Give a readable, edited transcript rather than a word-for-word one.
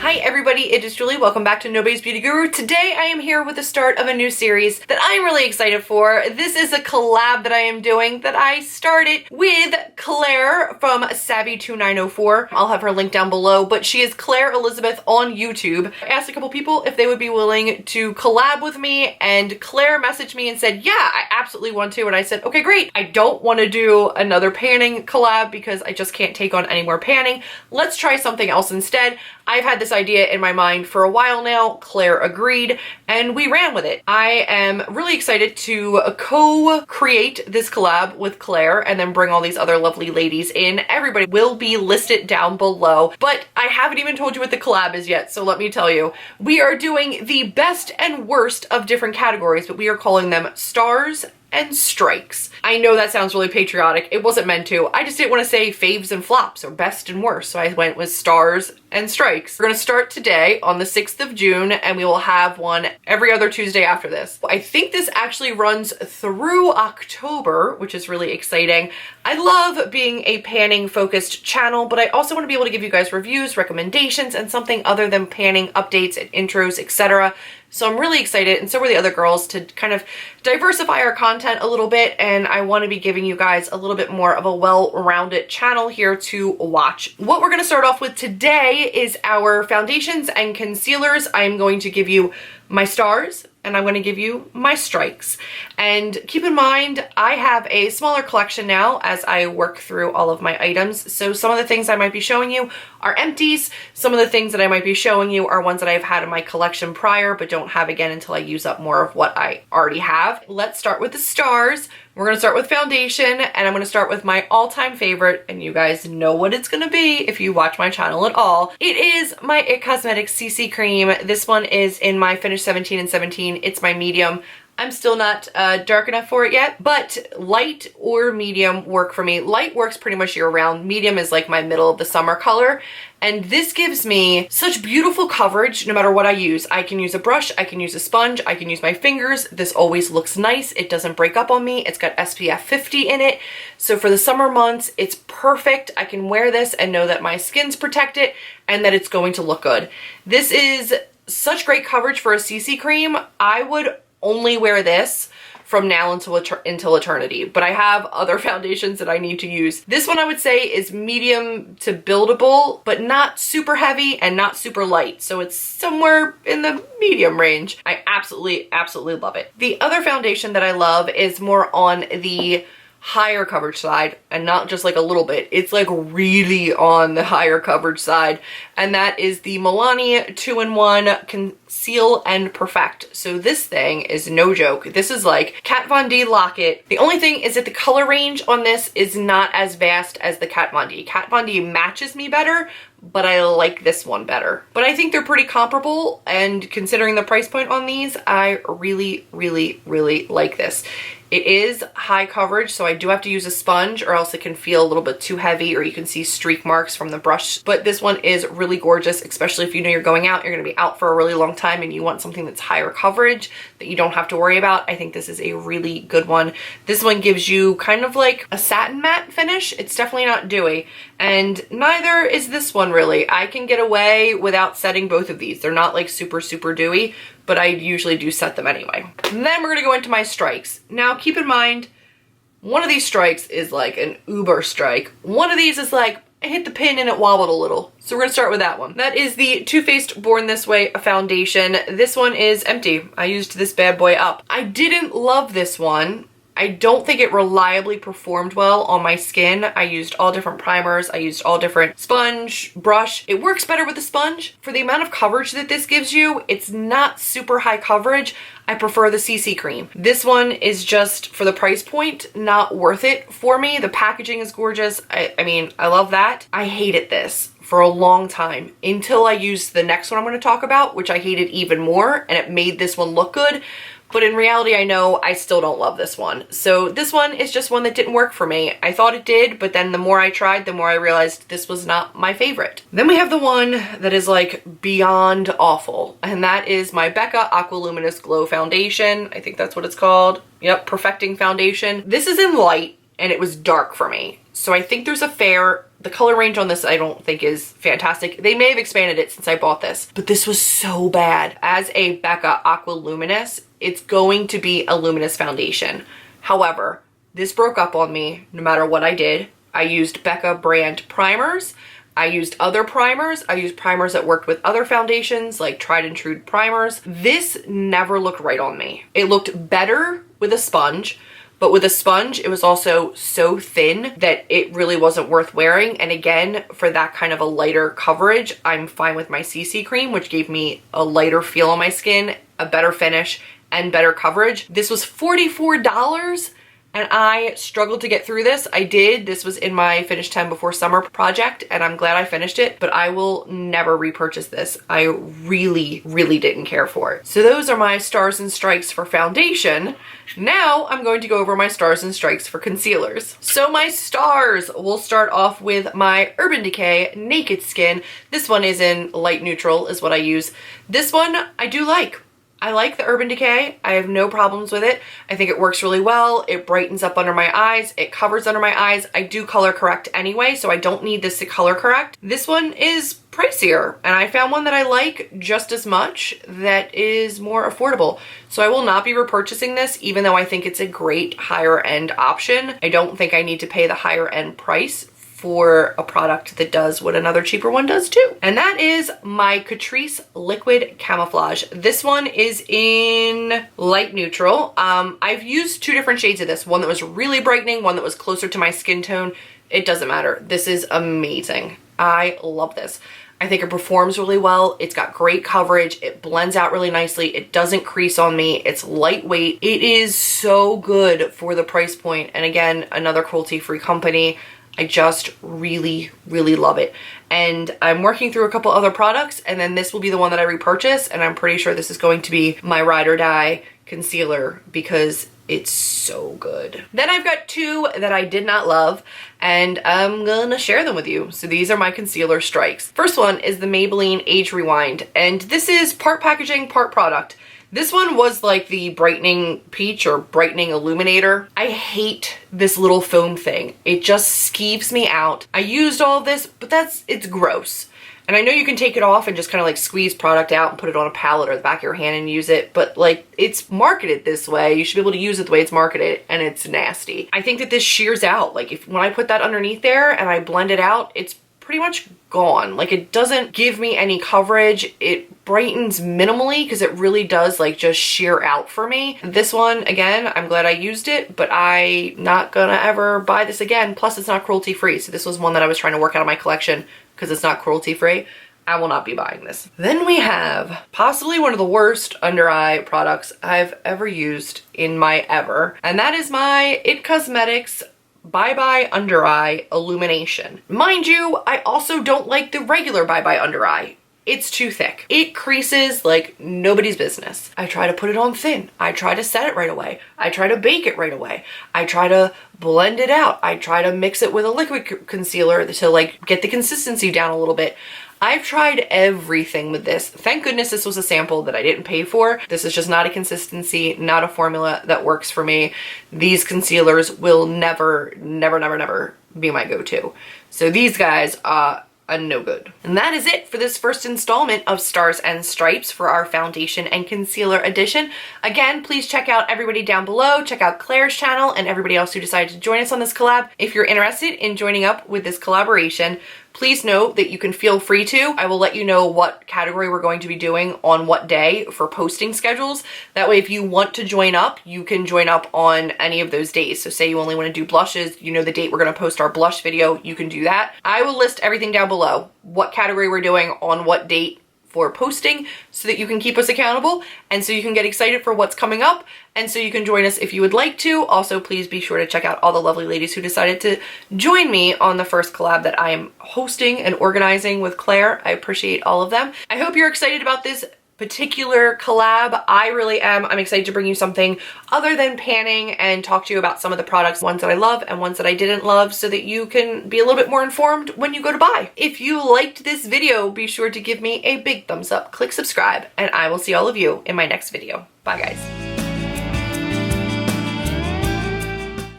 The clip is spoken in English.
Hi everybody, it is Julie. Welcome back to Nobody's Beauty Guru. Today I am here with the start of a new series that I'm really excited for. This is a collab that I am doing that I started with Claire from Savvy2904. I'll have her link down below, but she is Claire Elizabeth on YouTube. I asked a couple people if they would be willing to collab with me, and Claire messaged me and said, yeah, I absolutely want to. And I said, okay, great. I don't want to do another panning collab because I just can't take on any more panning. Let's try something else instead. I've had this idea in my mind for a while now. Claire agreed and we ran with it. I am really excited to co-create this collab with Claire and then bring all these other lovely ladies in. Everybody will be listed down below, but I haven't even told you what the collab is yet, so let me tell you. We are doing the best and worst of different categories, but we are calling them stars and strikes. I know that sounds really patriotic. It wasn't meant to. I just didn't want to say faves and flops or best and worst, so I went with stars and strikes. We're gonna start today on the 6th of June and we will have one every other Tuesday after this. I think this actually runs through October, which is really exciting. I love being a panning focused channel, but I also want to be able to give you guys reviews, recommendations, and something other than panning updates and intros, etc. So I'm really excited, and so are the other girls, to kind of diversify our content a little bit, and I want to be giving you guys a little bit more of a well-rounded channel here to watch. What we're going to start off with today is our foundations and concealers. I'm going to give you my stars, and I'm going to give you my strikes. And keep in mind, I have a smaller collection now as I work through all of my items. So some of the things I might be showing you are empties. Some of the things that I might be showing you are ones that I've had in my collection prior, but don't have again until I use up more of what I already have. Let's start with the stars. We're going to start with foundation, and I'm going to start with my all-time favorite, and you guys know what it's going to be if you watch my channel at all. It is my IT Cosmetics CC Cream. This one is in my Finish 17 and 17. It's my medium. I'm still not dark enough for it yet, but light or medium work for me. Light works pretty much year round. Medium is like my middle of the summer color. And this gives me such beautiful coverage no matter what I use. I can use a brush, I can use a sponge, I can use my fingers. This always looks nice. It doesn't break up on me. It's got SPF 50 in it. So for the summer months, it's perfect. I can wear this and know that my skin's protected and that it's going to look good. This is such great coverage for a CC cream. I would only wear this from now until eternity, but I have other foundations that I need to use. This one I would say is medium to buildable, but not super heavy and not super light. So it's somewhere in the medium range. I absolutely, absolutely love it. The other foundation that I love is more on the higher coverage side, and not just like a little bit. It's like really on the higher coverage side, and that is the Milani 2-in-1 Conceal and Perfect. So this thing is no joke. This is like Kat Von D Lock-It. The only thing is that the color range on this is not as vast as the Kat Von D. Kat Von D matches me better, but I like this one better. But I think they're pretty comparable, and considering the price point on these, I really, really, really like this. It is high coverage, so I do have to use a sponge or else it can feel a little bit too heavy, or you can see streak marks from the brush. But this one is really gorgeous, especially if you know you're going out, you're going to be out for a really long time and you want something that's higher coverage that you don't have to worry about. I think this is a really good one. This one gives you kind of like a satin matte finish. It's definitely not dewy, and neither is this one really. I can get away without setting both of these. They're not like super, super dewy, but I usually do set them anyway. And then we're gonna go into my strikes. Now keep in mind, one of these strikes is like an uber strike. One of these is like, I hit the pin and it wobbled a little. So we're gonna start with that one. That is the Too Faced Born This Way foundation. This one is empty. I used this bad boy up. I didn't love this one. I don't think it reliably performed well on my skin. I used all different primers. I used all different sponge, brush. It works better with the sponge. For the amount of coverage that this gives you, it's not super high coverage. I prefer the CC cream. This one is just, for the price point, not worth it for me. The packaging is gorgeous. I mean, I love that. I hated this for a long time until I used the next one I'm going to talk about, which I hated even more, and it made this one look good. But in reality, I know I still don't love this one. So this one is just one that didn't work for me. I thought it did, but then the more I tried, the more I realized this was not my favorite. Then we have the one that is like beyond awful, and that is my Becca Aqualuminous Glow Foundation. I think that's what it's called. Yep, Perfecting Foundation. This is in light, and it was dark for me. So I think there's a fair. The color range on this I don't think is fantastic. They may have expanded it since I bought this, but this was so bad. As a Becca Aqua Luminous, it's going to be a luminous foundation. However, this broke up on me no matter what I did. I used Becca brand primers. I used other primers. I used primers that worked with other foundations, like tried and true primers. This never looked right on me. It looked better with a sponge, but with a sponge, it was also so thin that it really wasn't worth wearing. And again, for that kind of a lighter coverage, I'm fine with my CC cream, which gave me a lighter feel on my skin, a better finish, and better coverage. This was $44. And I struggled to get through this. I did. This was in my Finish 10 Before Summer project, and I'm glad I finished it, but I will never repurchase this. I really, really didn't care for it. So those are my Stars and Strikes for foundation. Now I'm going to go over my Stars and Strikes for concealers. So my stars, we'll start off with my Urban Decay Naked Skin. This one is in light neutral is what I use. This one I do like. I like the Urban Decay. I have no problems with it. I think it works really well. It brightens up under my eyes. It covers under my eyes. I do color correct anyway, so I don't need this to color correct. This one is pricier, and I found one that I like just as much that is more affordable. So I will not be repurchasing this, even though I think it's a great higher end option. I don't think I need to pay the higher end price for a product that does what another cheaper one does too. And that is my Catrice Liquid Camouflage. This one is in light neutral. I've used two different shades of this. One that was really brightening, one that was closer to my skin tone. It doesn't matter. This is amazing. I love this. I think it performs really well. It's got great coverage. It blends out really nicely. It doesn't crease on me. It's lightweight. It is so good for the price point. And again, another cruelty-free company. I just really, really love it. And I'm working through a couple other products, and then this will be the one that I repurchase, and I'm pretty sure this is going to be my ride or die concealer because it's so good. Then I've got two that I did not love, and I'm gonna share them with you. So these are my concealer strikes. First one is the Maybelline Age Rewind, and this is part packaging, part product. This one was like the brightening peach or brightening illuminator. I hate this little foam thing. It just skeeves me out. I used all of this, but it's gross. And I know you can take it off and just kind of like squeeze product out and put it on a palette or the back of your hand and use it, but like it's marketed this way. You should be able to use it the way it's marketed, and it's nasty. I think that this shears out. Like when I put that underneath there and I blend it out, it's pretty much gone. Like it doesn't give me any coverage. It brightens minimally because it really does like just sheer out for me. This one, again, I'm glad I used it, but I'm not gonna ever buy this again. Plus it's not cruelty free. So this was one that I was trying to work out of my collection because it's not cruelty free. I will not be buying this. Then we have possibly one of the worst under eye products I've ever used in my ever, and that is my IT Cosmetics Bye Bye Under Eye Illumination. Mind you, I also don't like the regular Bye Bye Under Eye. It's too thick. It creases like nobody's business. I try to put it on thin. I try to set it right away. I try to bake it right away. I try to blend it out. I try to mix it with a liquid concealer to like get the consistency down a little bit. I've tried everything with this. Thank goodness this was a sample that I didn't pay for. This is just not a consistency, not a formula that works for me. These concealers will never, never, never, never be my go-to. So these guys are no good. And that is it for this first installment of Stars and Stripes for our foundation and concealer edition. Again, please check out everybody down below. Check out Claire's channel and everybody else who decided to join us on this collab. If you're interested in joining up with this collaboration, please note that you can feel free to. I will let you know what category we're going to be doing on what day for posting schedules. That way, if you want to join up, you can join up on any of those days. So say you only want to do blushes, you know the date we're going to post our blush video, you can do that. I will list everything down below, what category we're doing on what date for posting, so that you can keep us accountable and so you can get excited for what's coming up and so you can join us if you would like to. Also, please be sure to check out all the lovely ladies who decided to join me on the first collab that I am hosting and organizing with Claire. I appreciate all of them. I hope you're excited about this particular collab. I really am. I'm excited to bring you something other than panning and talk to you about some of the products, ones that I love and ones that I didn't love, so that you can be a little bit more informed when you go to buy. If you liked this video, be sure to give me a big thumbs up, click subscribe, and I will see all of you in my next video. Bye guys.